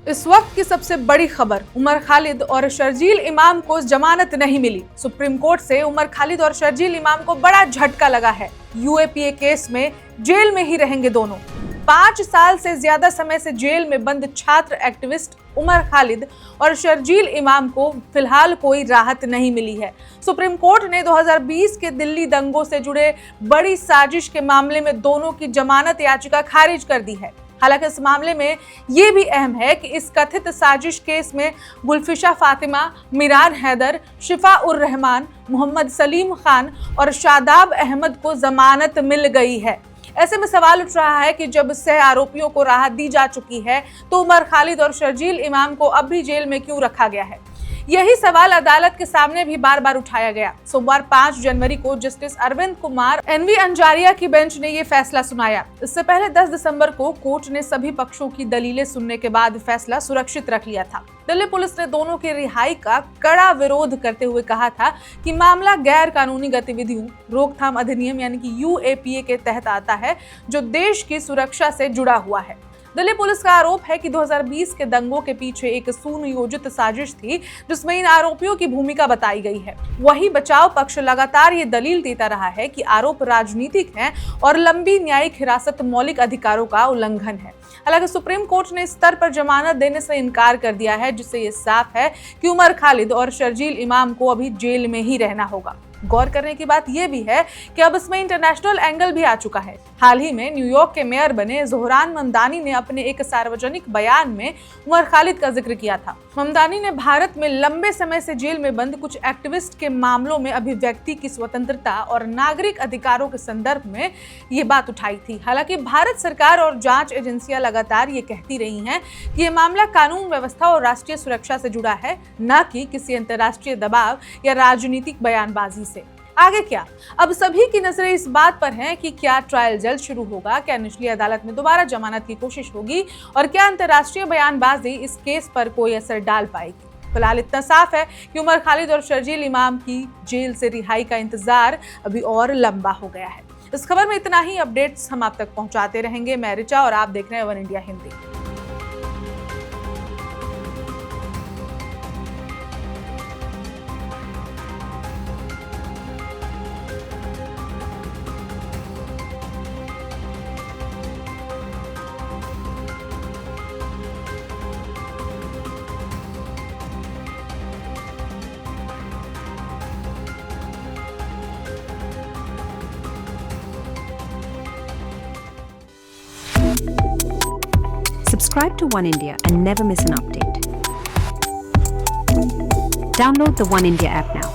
इस वक्त की सबसे बड़ी खबर, उमर खालिद और शर्जील इमाम को जमानत नहीं मिली। सुप्रीम कोर्ट से उमर खालिद और शर्जील इमाम को बड़ा झटका लगा है। यूएपीए केस में जेल में ही रहेंगे दोनों। 5 साल से ज्यादा समय से जेल में बंद छात्र एक्टिविस्ट उमर खालिद और शर्जील इमाम को फिलहाल कोई राहत नहीं मिली है। सुप्रीम कोर्ट ने 2020 के दिल्ली दंगों से जुड़े बड़ी साजिश के मामले में दोनों की जमानत याचिका खारिज कर दी है। हालांकि इस मामले में ये भी अहम है कि इस कथित साजिश केस में गुलफिशा फातिमा, मिरान हैदर, शिफा उर रहमान, मोहम्मद सलीम खान और शादाब अहमद को जमानत मिल गई है। ऐसे में सवाल उठ रहा है कि जब सह आरोपियों को राहत दी जा चुकी है तो उमर खालिद और शर्जील इमाम को अब भी जेल में क्यों रखा गया है। यही सवाल अदालत के सामने भी बार बार उठाया गया। सोमवार 5 जनवरी को जस्टिस अरविंद कुमार एनवी अंजारिया की बेंच ने ये फैसला सुनाया। इससे पहले 10 दिसंबर को कोर्ट ने सभी पक्षों की दलीलें सुनने के बाद फैसला सुरक्षित रख लिया था। दिल्ली पुलिस ने दोनों की रिहाई का कड़ा विरोध करते हुए कहा था कि मामला गैर कानूनी गतिविधियों रोकथाम अधिनियम यानी कि यूएपीए के तहत आता है, जो देश की सुरक्षा से जुड़ा हुआ है। दिल्ली पुलिस का आरोप है कि 2020 के दंगों के पीछे एक सुनियोजित साजिश थी, जिसमें इन आरोपियों की भूमिका बताई गई है। वहीं बचाव पक्ष लगातार ये दलील देता रहा है कि आरोप राजनीतिक हैं और लंबी न्यायिक हिरासत मौलिक अधिकारों का उल्लंघन है। हालांकि सुप्रीम कोर्ट ने इस स्तर पर जमानत देने से इनकार कर दिया है, जिससे ये साफ है कि उमर खालिद और शर्जील इमाम को अभी जेल में ही रहना होगा। गौर करने की बात यह भी है कि अब इसमें इंटरनेशनल एंगल भी आ चुका है। हाल ही में न्यूयॉर्क के मेयर बने ज़ोहरान ममदानी ने अपने एक सार्वजनिक बयान में उमर खालिद का जिक्र किया था। ममदानी ने भारत में लंबे समय से जेल में बंद कुछ एक्टिविस्ट के मामलों में अभिव्यक्ति की स्वतंत्रता और नागरिक अधिकारों के संदर्भ में ये बात उठाई थी। हालांकि भारत सरकार और जांच एजेंसियां लगातार ये कहती रही हैं कि ये मामला कानून व्यवस्था और राष्ट्रीय सुरक्षा से जुड़ा है, न कि किसी अंतर्राष्ट्रीय दबाव या राजनीतिक बयानबाजी से। आगे क्या? अब सभी की नजरें इस बात पर हैं कि क्या ट्रायल जल्द शुरू होगा, क्या निचली अदालत में दोबारा जमानत की कोशिश होगी और क्या अंतर्राष्ट्रीय बयानबाजी इस केस पर कोई असर डाल पाएगी। फिलहाल इतना साफ है कि उमर खालिद और शर्जील इमाम की जेल से रिहाई का इंतजार अभी और लंबा हो गया है। इस खबर में इतना ही। अपडेट्स हम आप तक पहुंचाते रहेंगे। मैं ऋचा और आप देख रहे हैं one India Hindi. Subscribe to One India and never miss an update. Download the One India app now.